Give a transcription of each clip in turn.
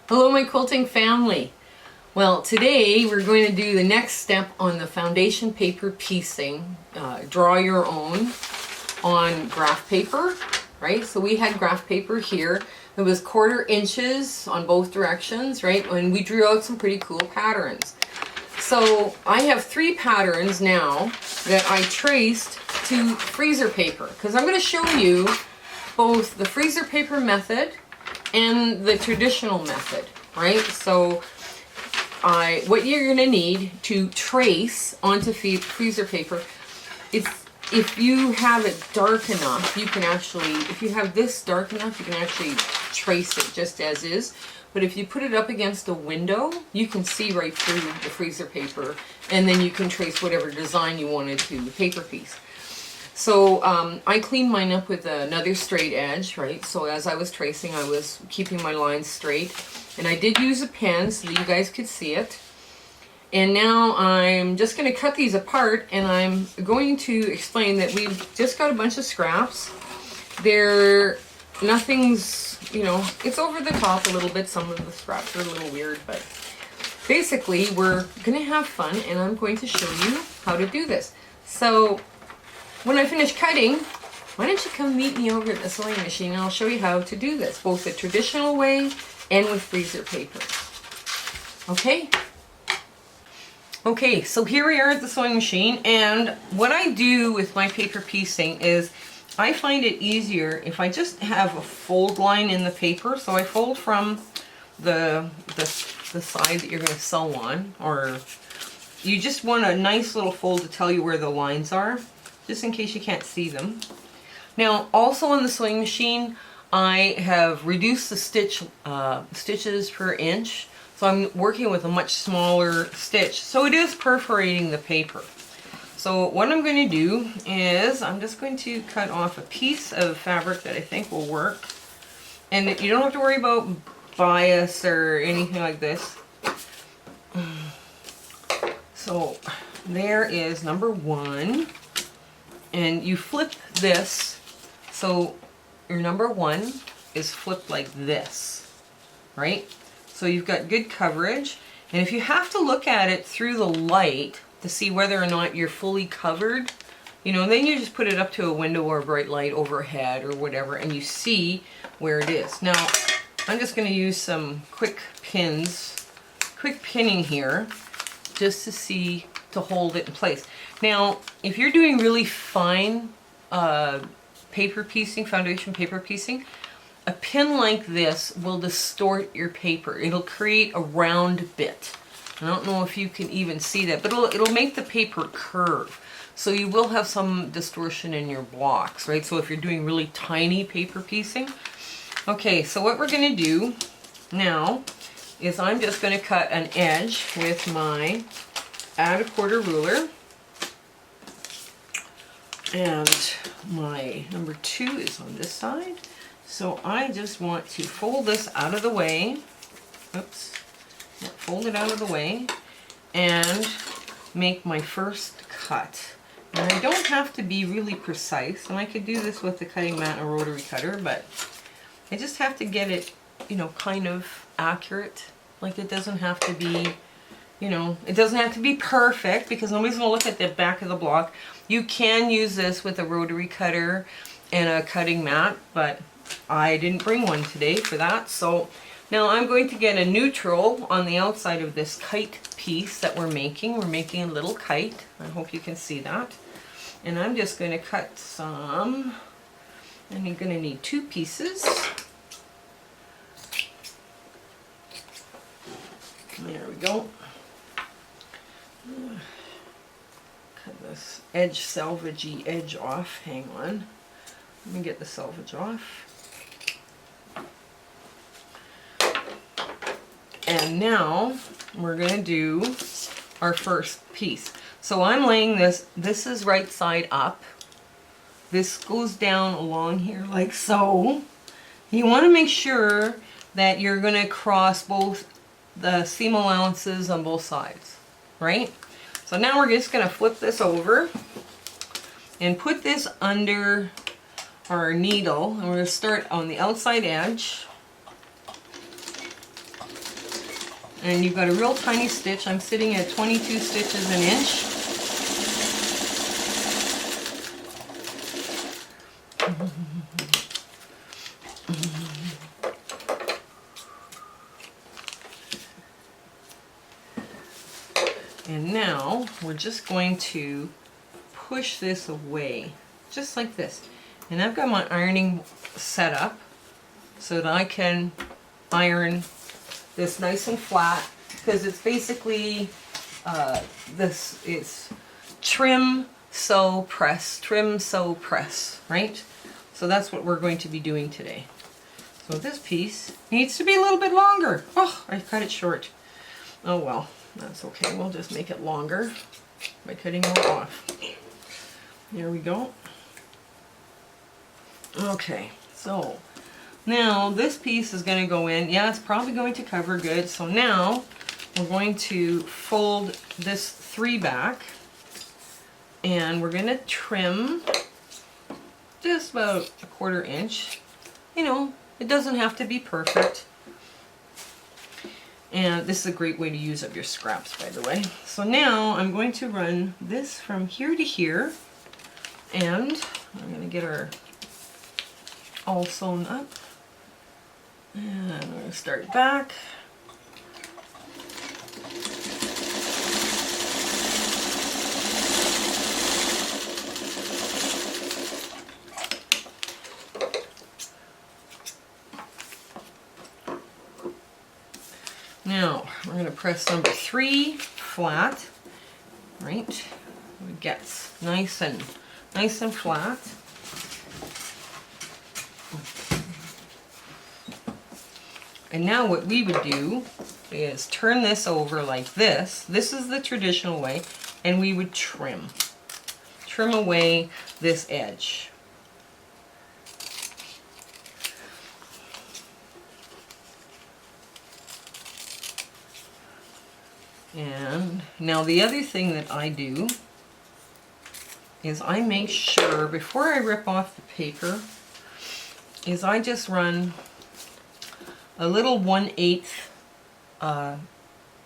Hello my quilting family. Well, today we're going to do the next step on the foundation paper piecing. Draw your own on graph paper, right? So we had graph paper here. It was 1/4 inches on both directions, right? And we drew out some pretty cool patterns. So I have 3 patterns now that I traced to freezer paper because I'm going to show you both the freezer paper method and the traditional method, right? So what you're going to need to trace onto freezer paper is, if you have it dark enough, you can actually, if you have this dark enough, you can actually trace it just as is. But if you put it up against a window, you can see right through the freezer paper, and then you can trace whatever design you wanted to the paper piece. So I cleaned mine up with another straight edge, right? So as I was tracing, I was keeping my lines straight. And I did use a pen so that you guys could see it. And now I'm just going to cut these apart, and I'm going to explain that we've just got a bunch of scraps. Nothing's, it's over the top a little bit. Some of the scraps are a little weird, but basically we're going to have fun, and I'm going to show you how to do this. So when I finish cutting, why don't you come meet me over at the sewing machine, and I'll show you how to do this, both the traditional way and with freezer paper. Okay? Okay, so here we are at the sewing machine, and what I do with my paper piecing is I find it easier if I just have a fold line in the paper. So I fold from the side that you're going to sew on, or you just want a nice little fold to tell you where the lines are, just in case you can't see them. Now, also on the sewing machine, I have reduced the stitches per inch, so I'm working with a much smaller stitch, so it is perforating the paper. So what I'm going to do is I'm just going to cut off a piece of fabric that I think will work, and you don't have to worry about bias or anything like this. So there is number 1, and you flip this, so your number 1 is flipped like this, right? So you've got good coverage, and if you have to look at it through the light to see whether or not you're fully covered, then you just put it up to a window or a bright light overhead or whatever, and you see where it is. Now, I'm just going to use some quick pinning here, just to hold it in place. Now, if you're doing really fine paper piecing, foundation paper piecing, a pin like this will distort your paper. It'll create a round bit. I don't know if you can even see that, but it'll make the paper curve. So you will have some distortion in your blocks, right? So if you're doing really tiny paper piecing. Okay, so what we're going to do now is I'm just going to cut an edge with my add a 1/4 ruler. And my number 2 is on this side. So I just want to fold this out of the way. Oops. Fold it out of the way and make my first cut. And I don't have to be really precise, and I could do this with the cutting mat and a rotary cutter, but I just have to get it, kind of accurate. Like, it doesn't have to be, it doesn't have to be perfect, because nobody's going to look at the back of the block. You can use this with a rotary cutter and a cutting mat, but I didn't bring one today for that. So now I'm going to get a neutral on the outside of this kite piece that we're making. We're making a little kite. I hope you can see that. And I'm just going to cut some, and you're going to need 2 pieces. There we go. Cut this salvagey edge off. Hang on. Let me get the salvage off. And now we're going to do our first piece. So I'm laying this is right side up. This goes down along here like so. You want to make sure that you're going to cross both the seam allowances on both sides, right? So now we're just going to flip this over and put this under our needle, and we're going to start on the outside edge. and you've got a real tiny stitch. I'm sitting at 22 stitches an inch. And now we're just going to push this away, just like this. And I've got my ironing set up so that I can iron this nice and flat, because it's basically this is trim, sew, press, trim, sew, press, right? So that's what we're going to be doing today. So this piece needs to be a little bit longer. Oh, I cut it short. Oh well, that's okay. We'll just make it longer by cutting more off. There we go. Okay, so now this piece is going to go in. Yeah, it's probably going to cover good. So now we're going to fold this 3 back, and we're going to trim just about a 1/4 inch. You know, it doesn't have to be perfect. And this is a great way to use up your scraps, by the way. So now I'm going to run this from here to here, and I'm going to get her all sewn up. And I'm going to start back. Now we're going to press number 3 flat, right? It gets nice and flat. And now what we would do is turn this over like this. This is the traditional way, and we would trim away this edge. And now the other thing that I do is I make sure before I rip off the paper is I just run a little 1/8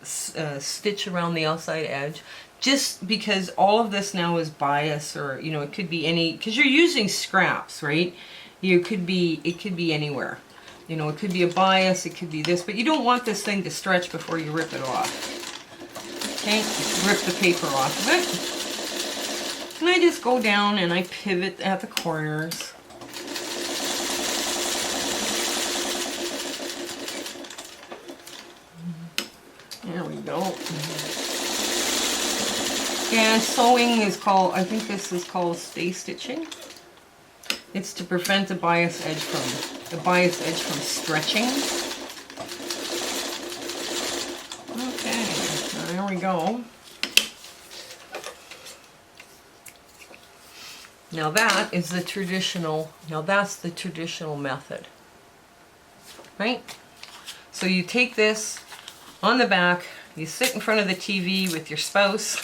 stitch around the outside edge, just because all of this now is bias, or you know, it could be any, because you're using scraps, right? It could be anywhere. You know, it could be a bias, it could be this, but you don't want this thing to stretch before you rip it off. Okay, rip the paper off of it. And I just go down and I pivot at the corners. There we go. And sewing is called, I think this is called stay stitching. It's to prevent the bias edge from stretching. Okay, there we go. Now that is the traditional, that's the traditional method, right? So you take this on the back, you sit in front of the TV with your spouse,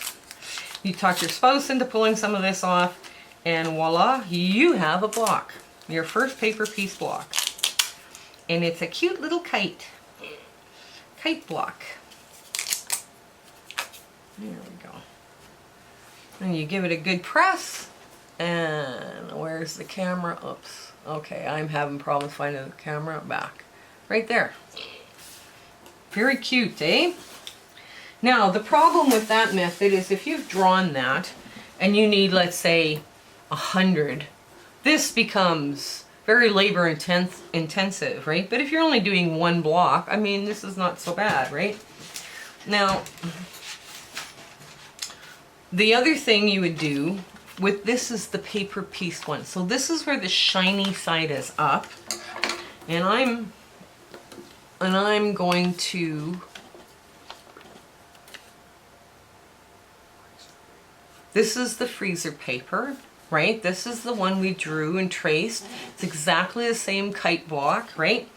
you talk your spouse into pulling some of this off, and voila, you have a block, your first paper piece block. And it's a cute little kite block. There we go. And you give it a good press, and where's the camera? Oops. Okay, I'm having problems finding the camera. Back. Right there. Very cute, eh? Now, the problem with that method is if you've drawn that and you need, let's say, 100, this becomes very labor intensive, right? But if you're only doing 1 block, I mean, this is not so bad, right? Now, the other thing you would do with this is the paper piece one. So this is where the shiny side is up, and I'm going to, this is the freezer paper, right? This is the one we drew and traced. It's exactly the same kite block, right?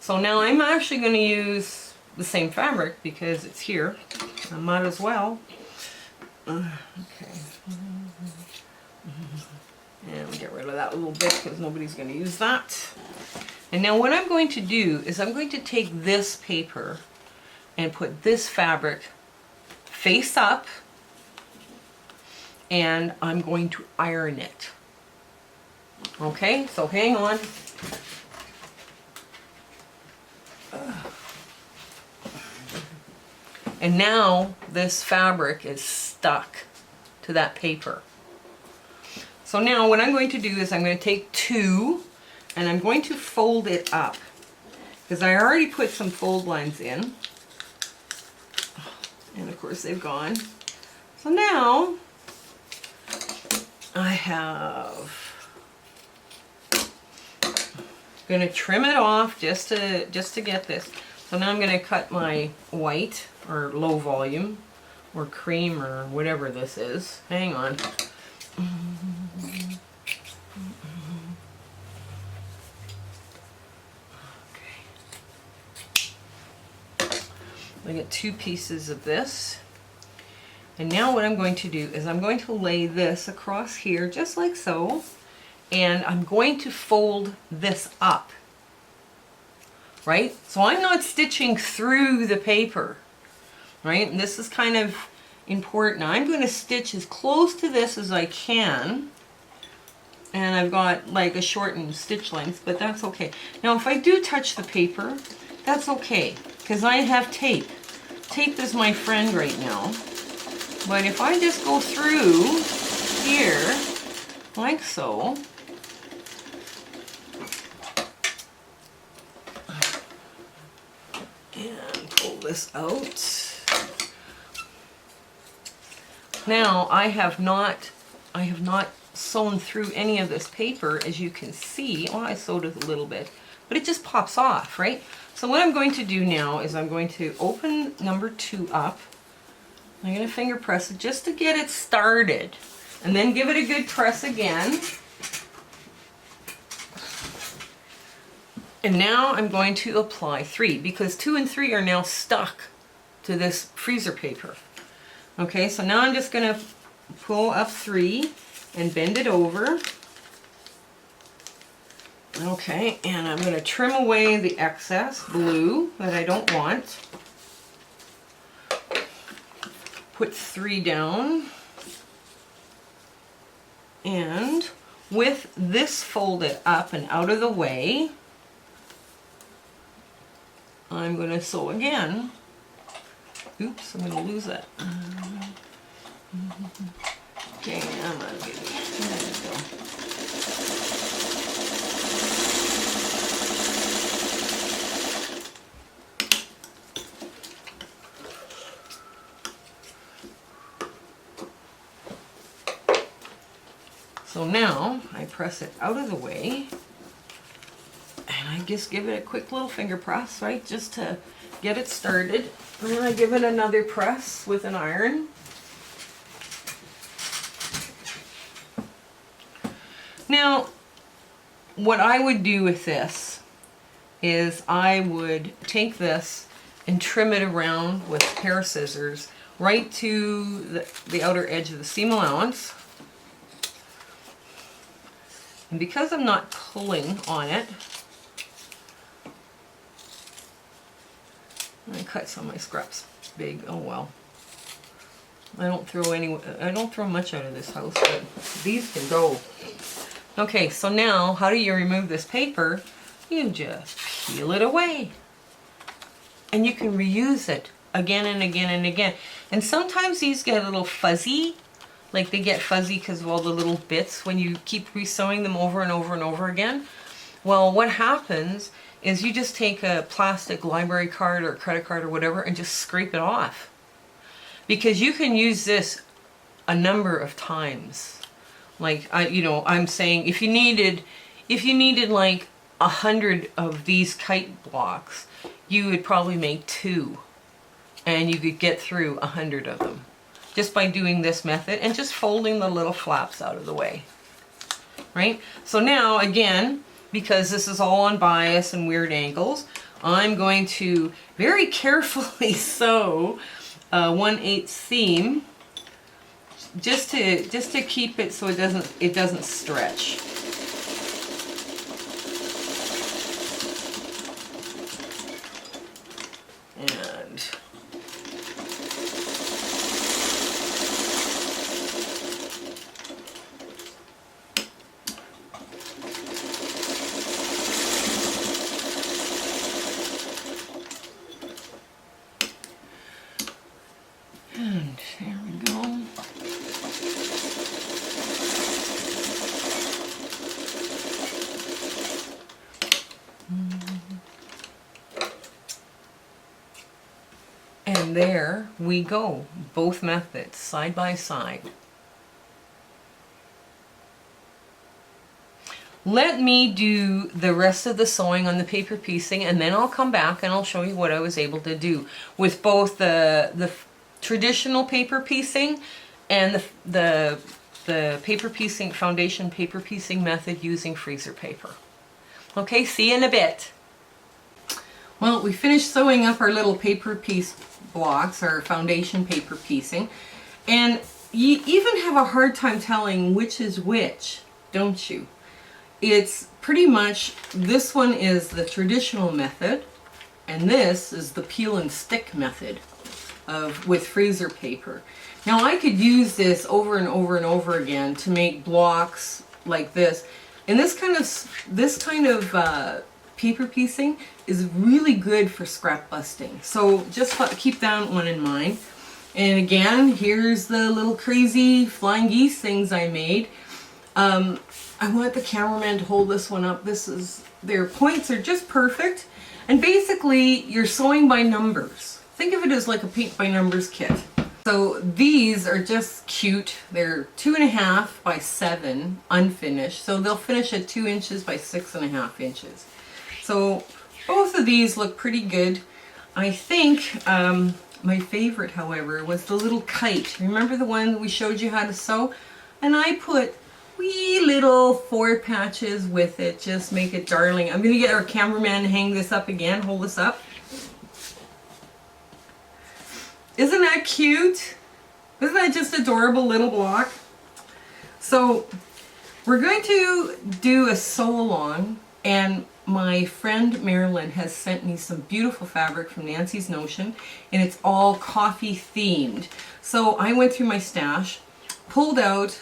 So now I'm actually going to use the same fabric because it's here. I might as well. Okay. And we'll get rid of that little bit because nobody's going to use that. And now what I'm going to do is I'm going to take this paper and put this fabric face up, and I'm going to iron it. Okay, so hang on. And now this fabric is stuck to that paper. So now what I'm going to do is I'm going to take 2 and I'm going to fold it up, because I already put some fold lines in, and of course they've gone. So now I have, going to trim it off just to get this. So now I'm going to cut my white or low volume or cream or whatever this is. Hang on. I get 2 pieces of this. And now what I'm going to do is I'm going to lay this across here just like so, and I'm going to fold this up, right? So I'm not stitching through the paper, right? And this is kind of important. I'm going to stitch as close to this as I can, and I've got like a shortened stitch length, but that's okay. Now if I do touch the paper, that's okay, because I have tape. Tape is my friend right now. But if I just go through here, like so, and pull this out. Now I have not sewn through any of this paper, as you can see. Well, I sewed it a little bit, but it just pops off, right? So what I'm going to do now is I'm going to open number 2 up. I'm going to finger press it just to get it started, and then give it a good press again. And now I'm going to apply 3, because 2 and 3 are now stuck to this freezer paper. Okay, so now I'm just going to pull up 3 and bend it over. Okay, and I'm going to trim away the excess blue that I don't want. Put 3 down, and with this folded up and out of the way, I'm going to sew again. Oops, I'm going to lose that. Okay, I'm going to get it. There we go. So now I press it out of the way, and I just give it a quick little finger press, right, just to get it started. And then I give it another press with an iron. Now, what I would do with this is I would take this and trim it around with a pair of scissors right to the outer edge of the seam allowance. And because I'm not pulling on it, I cut some of my scraps big. Oh well. I don't throw much out of this house, but these can go. Okay, so now how do you remove this paper? You just peel it away. And you can reuse it again and again and again. And sometimes these get a little fuzzy. Like they get fuzzy because of all the little bits when you keep resewing them over and over and over again. Well, what happens is you just take a plastic library card or credit card or whatever and just scrape it off. Because you can use this a number of times. Like I'm saying if you needed like 100 of these kite blocks, you would probably make 2, and you could get through 100 of them. Just by doing this method and just folding the little flaps out of the way, right? So now, again, because this is all on bias and weird angles, I'm going to very carefully sew a 1/8 seam just to keep it so it doesn't stretch. And And there we go, both methods side by side. Let me do the rest of the sewing on the paper piecing, and then I'll come back and I'll show you what I was able to do with both the traditional paper piecing and the paper piecing, foundation paper piecing method using freezer paper. Okay, see you in a bit. Well, we finished sewing up our little paper piece blocks, our foundation paper piecing, and you even have a hard time telling which is which, don't you? It's pretty much, this one is the traditional method, and this is the peel and stick method with freezer paper. Now I could use this over and over and over again to make blocks like this. And this kind of paper piecing is really good for scrap busting. So just keep that one in mind. And again, here's the little crazy flying geese things I made. I want the cameraman to hold this one up. Their points are just perfect. And basically, you're sewing by numbers. Think of it as like a paint by numbers kit. So these are just cute. They're 2.5 by 7, unfinished. So they'll finish at 2 inches by 6.5 inches. So both of these look pretty good. I think my favorite, however, was the little kite. Remember the one that we showed you how to sew? And I put wee little 4 patches with it. Just make it darling. I'm going to get our cameraman to hang this up again. Hold this up. Isn't that cute? Isn't that just adorable little block? So we're going to do a sew along, and my friend Marilyn has sent me some beautiful fabric from Nancy's Notion, and it's all coffee themed. So I went through my stash, pulled out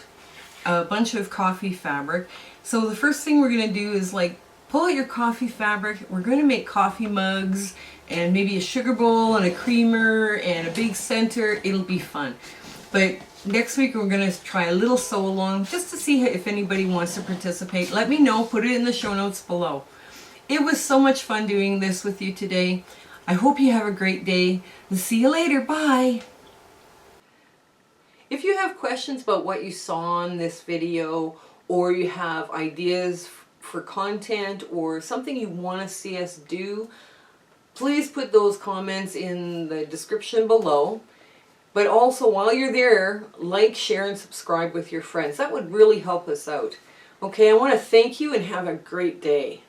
a bunch of coffee fabric. So the first thing we're going to do is like pull out your coffee fabric. We're going to make coffee mugs and maybe a sugar bowl and a creamer and a big center. It'll be fun. But next week we're going to try a little sew along just to see if anybody wants to participate. Let me know. Put it in the show notes below. It was so much fun doing this with you today. I hope you have a great day. See you later. Bye. If you have questions about what you saw in this video, or you have ideas for content or something you want to see us do, please put those comments in the description below. But also, while you're there, like, share, and subscribe with your friends. That would really help us out. Okay, I want to thank you and have a great day.